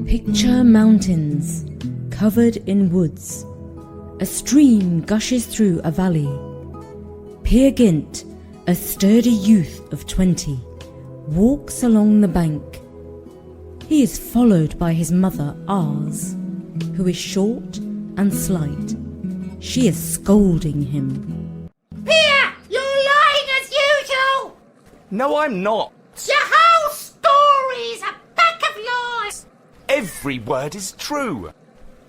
Picture mountains covered in woods. A stream gushes through a valley. Peer Gynt, a sturdy youth of 20, walks along the bank. He is followed by his mother, Ars, who is short and slight. She is scolding him. Peer, you're lying as usual! No, I'm not. Your whole story's a pack of lies! Every word is true.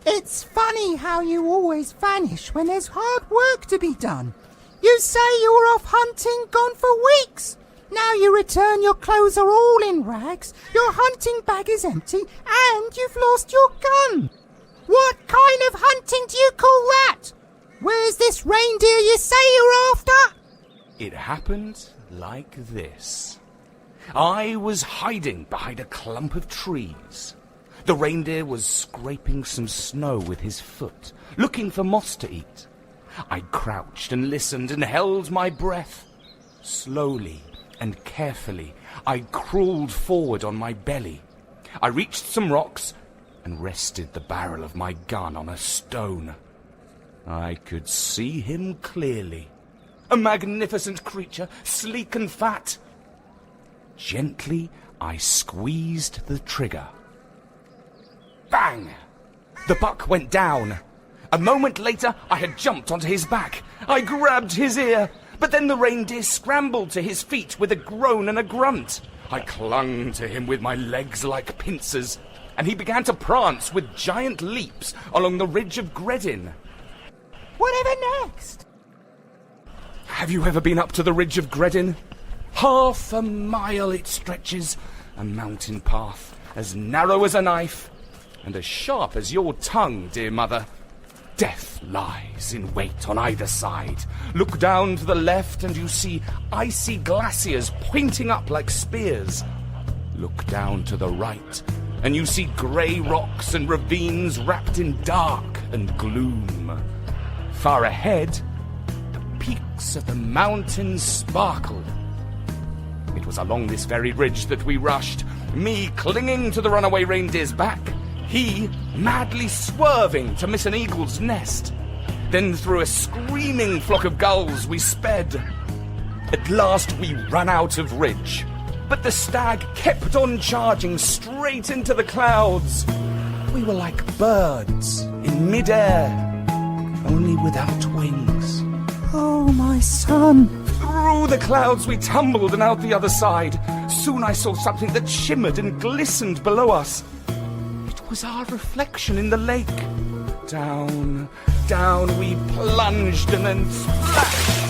It's funny how you always vanish when there's hard work to be done. You say you were off hunting, gone for weeks. Now you return, your clothes are all in rags, your hunting bag is empty, and you've lost your gun. What kind of hunting do you call that? Where's this reindeer you say you're after? It happened like this. I was hiding behind a clump of trees. The reindeer was scraping some snow with his foot, looking for moss to eat. I crouched and listened and held my breath. Slowly and carefully, I crawled forward on my belly. I reached some rocks and rested the barrel of my gun on a stone. I could see him clearly. A magnificent creature, sleek and fat. Gently, I squeezed the trigger. Bang! The buck went down. A moment later, I had jumped onto his back. I grabbed his ear, but then the reindeer scrambled to his feet with a groan and a grunt. I clung to him with my legs like pincers, and he began to prance with giant leaps along the ridge of Gredin. Whatever next? Have you ever been up to the ridge of Gredin? 1/2 mile it stretches, a mountain path as narrow as a knife and as sharp as your tongue, dear mother. Death lies in wait on either side. Look down to the left and you see icy glaciers pointing up like spears. Look down to the right and you see grey rocks and ravines wrapped in dark and gloom. Far ahead, the peaks of the mountains sparkle. It was along this very ridge that we rushed, me clinging to the runaway reindeer's back, he madly swerving to miss an eagle's nest. Then through a screaming flock of gulls we sped. At last we ran out of ridge, but the stag kept on charging straight into the clouds. We were like birds in mid-air, only without wings. Oh, my son. Through the clouds we tumbled and out the other side. Soon I saw something that shimmered and glistened below us. It was our reflection in the lake. Down, down we plunged and then splash!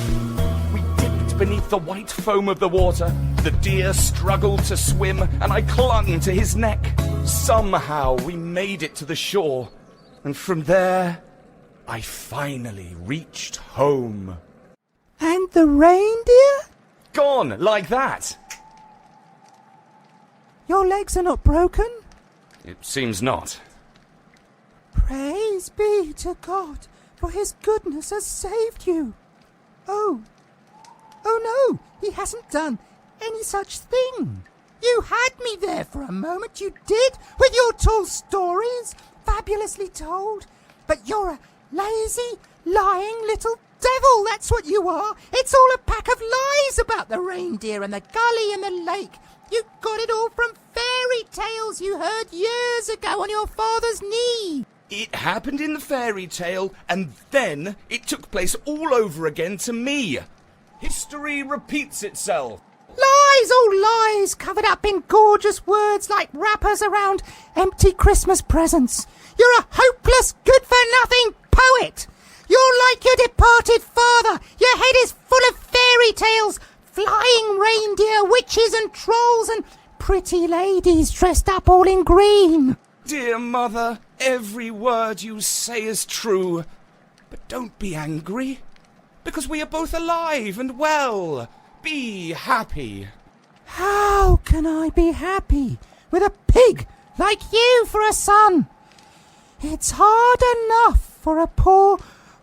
We dipped beneath the white foam of the water. The deer struggled to swim and I clung to his neck. Somehow we made it to the shore. And from there, I finally reached home. And the reindeer? Gone, like that. Your legs are not broken? It seems not. Praise be to God, for his goodness has saved you. Oh no, he hasn't done any such thing. You had me there for a moment, you did, with your tall stories, fabulously told. But you're a lazy, lying little devil, that's what you are. It's all a pack of lies about the reindeer and the gully and the lake. You got it all from fairy tales you heard years ago on your father's knee. It happened in the fairy tale, and then it took place all over again to me. History repeats itself. Lies, all lies, covered up in gorgeous words like wrappers around empty Christmas presents. You're a hopeless, good-for-nothing poet. You're like your departed father. Your head is full of fairy tales, flying reindeer, witches and trolls, and pretty ladies dressed up all in green. Dear mother, every word you say is true. But don't be angry, because we are both alive and well. Be happy. How can I be happy with a pig like you for a son? It's hard enough for a poor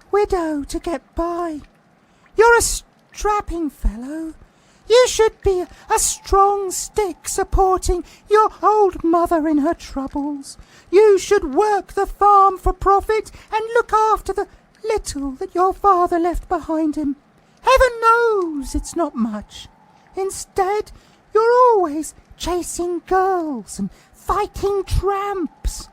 widow to get by. You're a strapping fellow. You should be a strong stick supporting your old mother in her troubles. You should work the farm for profit and look after the little that your father left behind him. Heaven knows it's not much. Instead, you're always chasing girls and fighting tramps.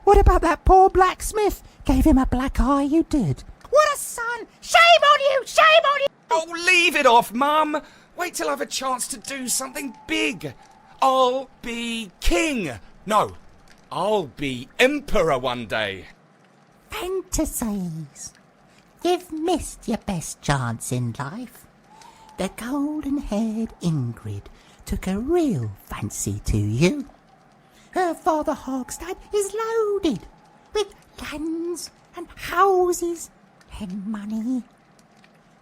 What about that poor blacksmith? Gave him a black eye, you did. What a son! Shame on you! Shame on you! Oh, leave it off, Mum! Wait till I have a chance to do something big. I'll be king. No, I'll be emperor one day. Fantasies. You've missed your best chance in life. The golden-haired Ingrid took a real fancy to you. Her father Hogstad is loaded with lands and houses and money.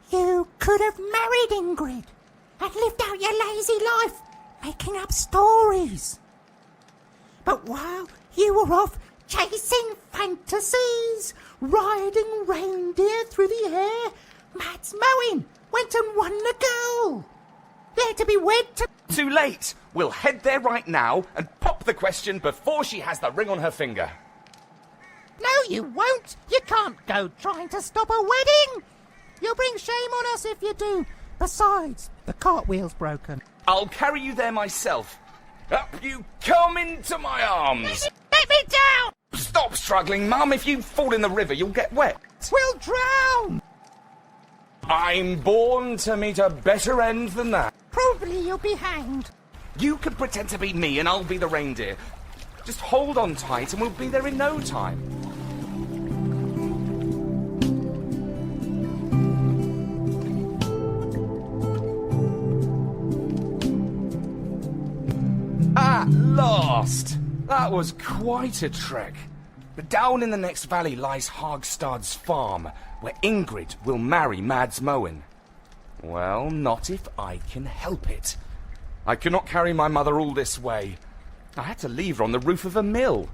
You could have married Ingrid and lived out your lazy life, making up stories. But while you were off chasing fantasies, riding reindeer through the air, Mads Moen went and won the girl. They're to be wed to... Too late. We'll head there right now and pop the question before she has the ring on her finger. No, you won't. You can't go trying to stop a wedding. You'll bring shame on us if you do. Besides, the cartwheel's broken. I'll carry you there myself. Up you come into my arms. Let me down! Stop struggling, Mum. If you fall in the river, you'll get wet. We'll drown! I'm born to meet a better end than that. Probably you'll be hanged. You can pretend to be me and I'll be the reindeer. Just hold on tight and we'll be there in no time. At last! That was quite a trek. But down in the next valley lies Hagstad's farm, where Ingrid will marry Mads Moen. Well, not if I can help it. I cannot carry my mother all this way. I had to leave her on the roof of a mill.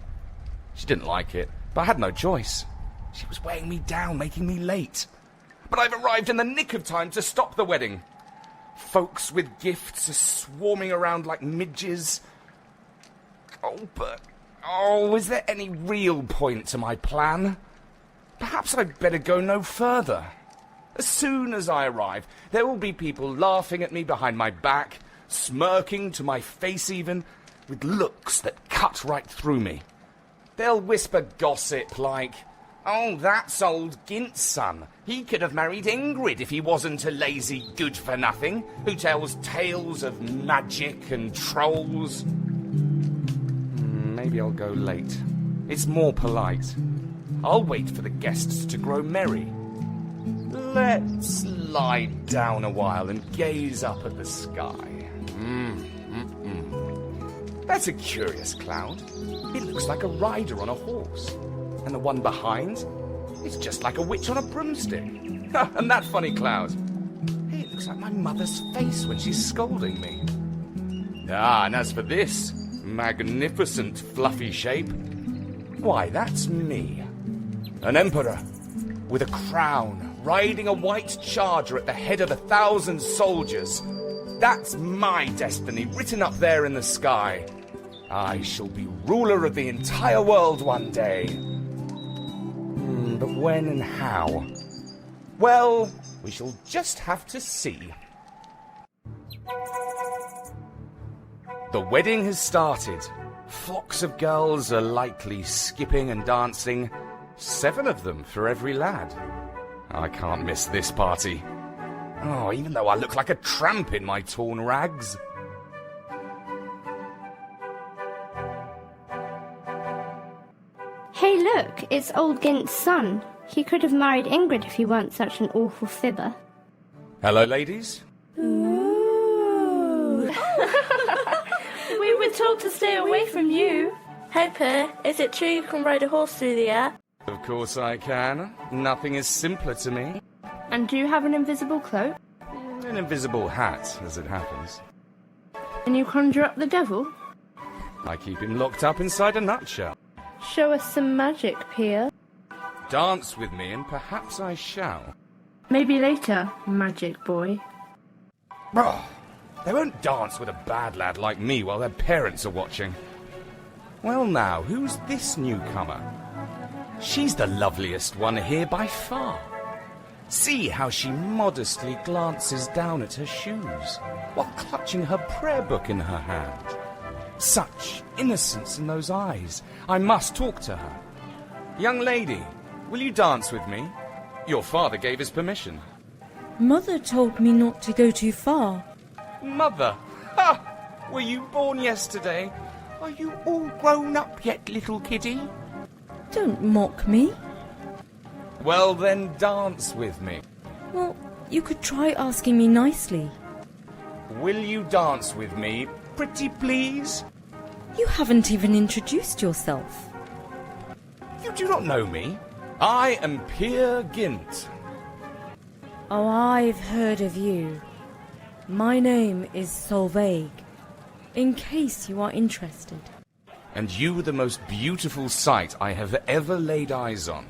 She didn't like it, but I had no choice. She was weighing me down, making me late. But I've arrived in the nick of time to stop the wedding. Folks with gifts are swarming around like midges. Is there any real point to my plan? Perhaps I'd better go no further. As soon as I arrive, there will be people laughing at me behind my back, smirking to my face even, with looks that cut right through me. They'll whisper gossip like, "Oh, that's old Gynt's son. He could have married Ingrid if he wasn't a lazy good-for-nothing who tells tales of magic and trolls." Maybe I'll go late. It's more polite. I'll wait for the guests to grow merry. Let's lie down a while and gaze up at the sky. That's a curious cloud. It looks like a rider on a horse. And the one behind is just like a witch on a broomstick. And that funny cloud. Hey, it looks like my mother's face when she's scolding me. And as for this magnificent fluffy shape, why, that's me. An emperor with a crown, riding a white charger at the head of 1,000 soldiers. That's my destiny, written up there in the sky. I shall be ruler of the entire world one day. But when and how? Well, we shall just have to see. The wedding has started. Flocks of girls are lightly skipping and dancing. 7 of them for every lad. I can't miss this party. Oh, even though I look like a tramp in my torn rags. Hey look, it's old Gynt's son. He could have married Ingrid if he weren't such an awful fibber. Hello, ladies. Ooh. We were told to stay away from you. Hey Per, is it true you can ride a horse through the air? Of course I can. Nothing is simpler to me. And do you have an invisible cloak? An invisible hat, as it happens. Can you conjure up the devil? I keep him locked up inside a nutshell. Show us some magic, Pia. Dance with me and perhaps I shall. Maybe later, magic boy. They won't dance with a bad lad like me while their parents are watching. Well now, who's this newcomer? She's the loveliest one here by far. See how she modestly glances down at her shoes while clutching her prayer book in her hand. Such innocence in those eyes. I must talk to her. Young lady, will you dance with me? Your father gave his permission. Mother told me not to go too far. Mother? Ha! Were you born yesterday? Are you all grown up yet, little kiddie? Don't mock me. Well then, dance with me. Well, you could try asking me nicely. Will you dance with me, pretty please? You haven't even introduced yourself. You do not know me. I am Peer Gynt. Oh, I've heard of you. My name is Solveig, in case you are interested. And you the most beautiful sight I have ever laid eyes on.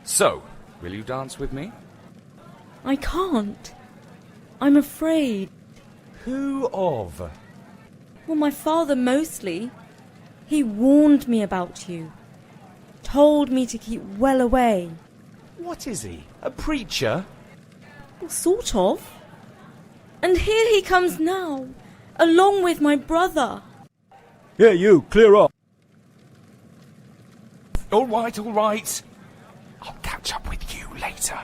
So, will you dance with me? I can't. I'm afraid. Who of? Well, my father mostly. He warned me about you. Told me to keep well away. What is he? A preacher? Well, sort of. And here he comes now, along with my brother. Here, you, clear off. All right, all right. I'll catch up with you later.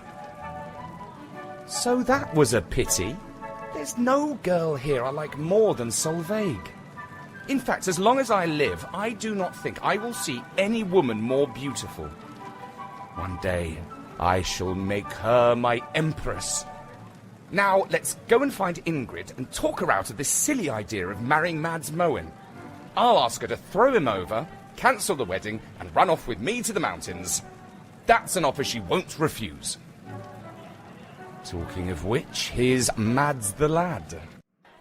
So that was a pity. There's no girl here I like more than Solveig. In fact, as long as I live, I do not think I will see any woman more beautiful. One day, I shall make her my empress. Now, let's go and find Ingrid and talk her out of this silly idea of marrying Mads Moen. I'll ask her to throw him over, cancel the wedding, and run off with me to the mountains. That's an offer she won't refuse. Talking of which, here's Mads the lad.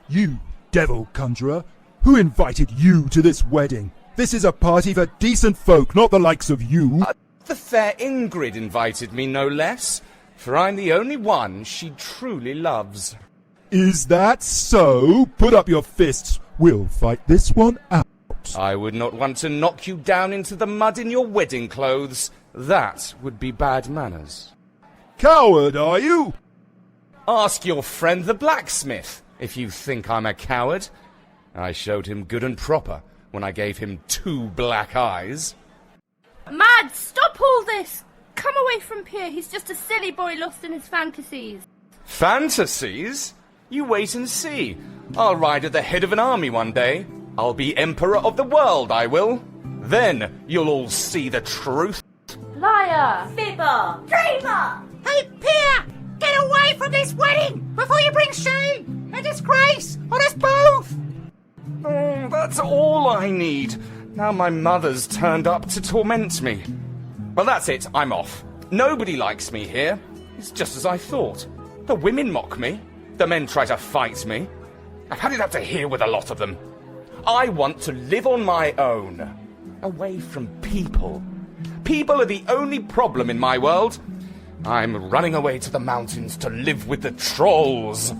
You devil conjurer, who invited you to this wedding? This is a party for decent folk, not the likes of you. The fair Ingrid invited me, no less, for I'm the only one she truly loves. Is that so? Put up your fists. We'll fight this one out. I would not want to knock you down into the mud in your wedding clothes. That would be bad manners. Coward, are you? Ask your friend the blacksmith if you think I'm a coward. I showed him good and proper when I gave him 2 black eyes. Mads, stop all this! Come away from Pierre, he's just a silly boy lost in his fantasies. Fantasies? You wait and see. I'll ride at the head of an army one day. I'll be emperor of the world, I will. Then you'll all see the truth. Liar! Fibber! Dreamer! Hey, Pierre! Get away from this wedding before you bring shame and disgrace on us both! Oh, that's all I need. Now my mother's turned up to torment me. Well, that's it. I'm off. Nobody likes me here. It's just as I thought. The women mock me. The men try to fight me. I've had it up to here with a lot of them. I want to live on my own. Away from people. People are the only problem in my world. I'm running away to the mountains to live with the trolls.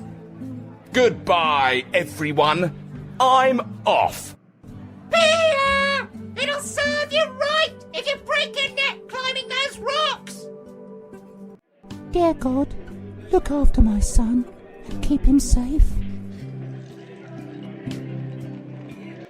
Goodbye, everyone. I'm off. Pierre! It'll serve you right if you break your neck climbing those rocks! Dear God, look after my son and keep him safe.